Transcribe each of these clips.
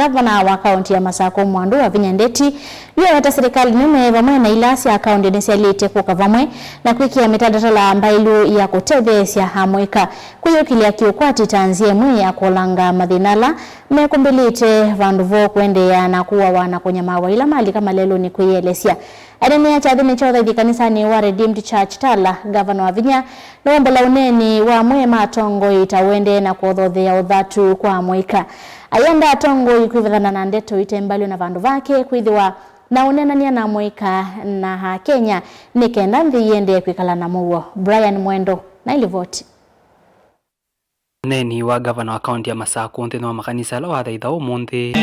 Gavana wa kaunti ya Masako Mwandu wa Vinyandeti yota serikali nime vamwe na ilasi ya kaunti nesialite kuka vamwe na kwikia mitandala mbailu ya kutethesia hamweka kuyokilia kiukwati tanzie mwe ya kolanga madhinala mekumbilite vanduvo kuendea na kuwa wana kunyamawa ila mali kama lelo ni kuielesia adenia chadhini chodha idi kanisani wa Redeemed Church Tala gavana wa Vinya nombo la uneni wa mwe matongo itawende na kuodhothea udhatu kwa mweka ayenda tongo ikuivana na ndeto itembali na vandu vake kwithiwa na unenania na mweka na ha Kenya nikenda mthi yende kwikala na muo Brian Mwendo na ilivoti neni wa gavana wa kaunti ya Masako nthini wa makanisa la wathaitha umuthi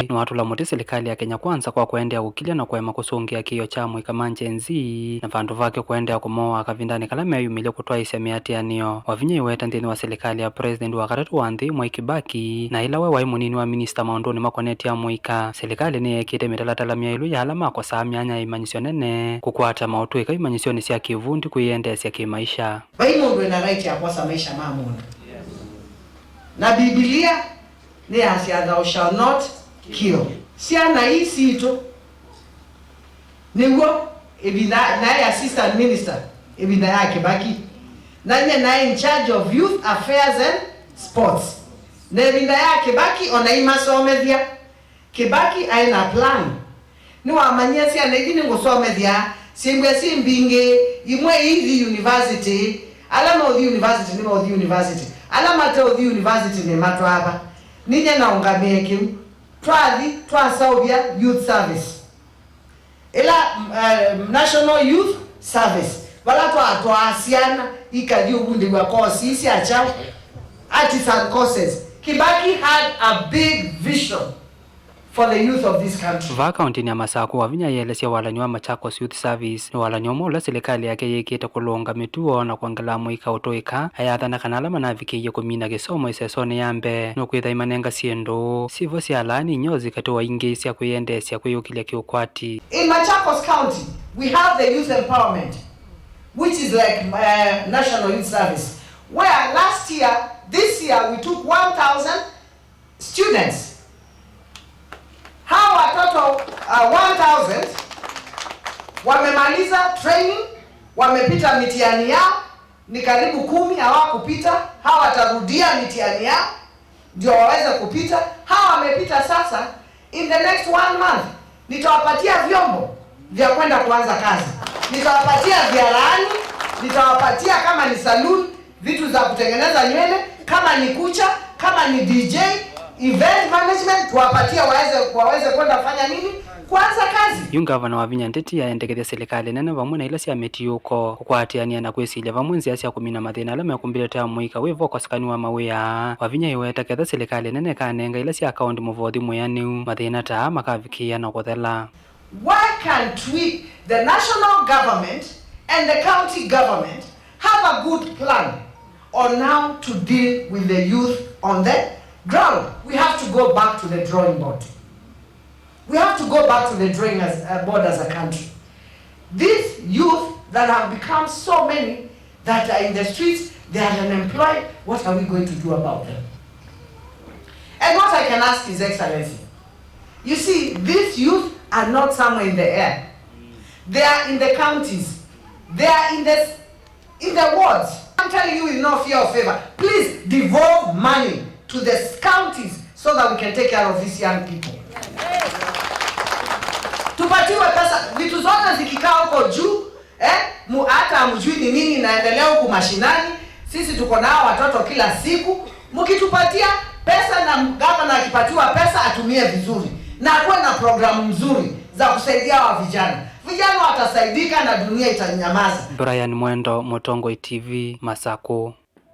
ni watu la muti serikali ya Kenya Kwanza kwa kuendea ukilia na kuema kusungia kiyo cha mwika manjenzi na vandu vake kuendea kumoa kavindani kala meyumile kutoa iseme atianio Wavinya iweta nthini wa serikali ya president wa karatu wanthi Mwai Kibaki na ila we waimunini wa minister maunduni makoneti ya mwika serikali ni ekite mitalatala miailu ya alama kwa saa mianya imanyisio nene kukwata mautuika imanyisio ni siya kivundi kuiendea siya kimaisha mundu ina right ya kwasa maisha ma mundu na Biblia ni asia thou shall not kill siana hisi ito niwo ebina na assistant minister ebina ya Kibaki na in charge of youth affairs and sports na ebina ya Kibaki ona imasomethia Kibaki aina plan ni wa manyesi ana igini ngusomethia simbwe simbinge imwe hizi university alama of university ni university alama te of university ni matu hapa ninye na ungameke twathi twasaubia youth service ila national youth service wala twasiana ikadio bunde kwa course isi acha artisan courses. Kibaki had a big vision for the youth of this country. Va kaunti ya Masako Wavinya yelesia walanyo wa Machakos Youth Service ni walanyo mola serikali yake yekite kulonga mituo na kuangala mwika utoika ayathana kanala manavikiye kumina gisomo isesone yambe no kwitha imanenga siendo sivo sialani nyozi katoa ingesia kuyendesia kuyukilia kiukwati. In Machakos County we have the youth empowerment which is like National Youth Service where this year we took 1,000 students. Hawa watoto 1,000 wamemaliza training, wamepita mitihani yao, ni karibu 10 hawakupita, hawa watarudia mitihani yao ndio waweze kupita. Hawa wamepita sasa, in the next 1 month nitawapatia vyombo vya kwenda kuanza kazi. Nitawapatia vyarani, nitawapatia kama ni saloon, vitu za kutengeneza nywele, kama ni kucha, kama ni DJ, event management, tuwapatia waweze kwenda fanya nini? Kuanza kazi. Yungavana wa Vinyandeti ya endekethia serikali nene vamwe na ila sia metiyuko kukwatiania na kwesilia vamwe nzia sia kumina mathina ala mekumbiletea mwika wivo kosekani wa mawia Wavinya iweta ketha serikali nene kanenga ila sia akaunti muvothi mweyaniu mathina taa makavikia na kuthela. Why can't we, the national government and the county government, have a good plan on how to deal with the youth on the ground? We have to go back to the drawing board. We have to go back to the drawing board as a country. These youth that have become so many that are in the streets, they are unemployed. What are we going to do about them? And what I can ask His Excellency, you see, these youth are not somewhere in the air. They are in the counties. They are in the wards. I'm telling you with no fear or favor, please devolve money to the counties so that we can take care of these young people. Tupatiwe pesa, vitu zote zikikaa huko juu, hata mjui ni nini inaendelea huko mashinani. Sisi tuko nao watoto kila siku. Mkitupatia pesa na gavana akipatiwa pesa atumie vizuri. Na kuwe na programu nzuri za kusaidia wa vijana. Vijana watasaidika na dunia itanyamaza. Brian Mwendo, Motongo TV, Masako.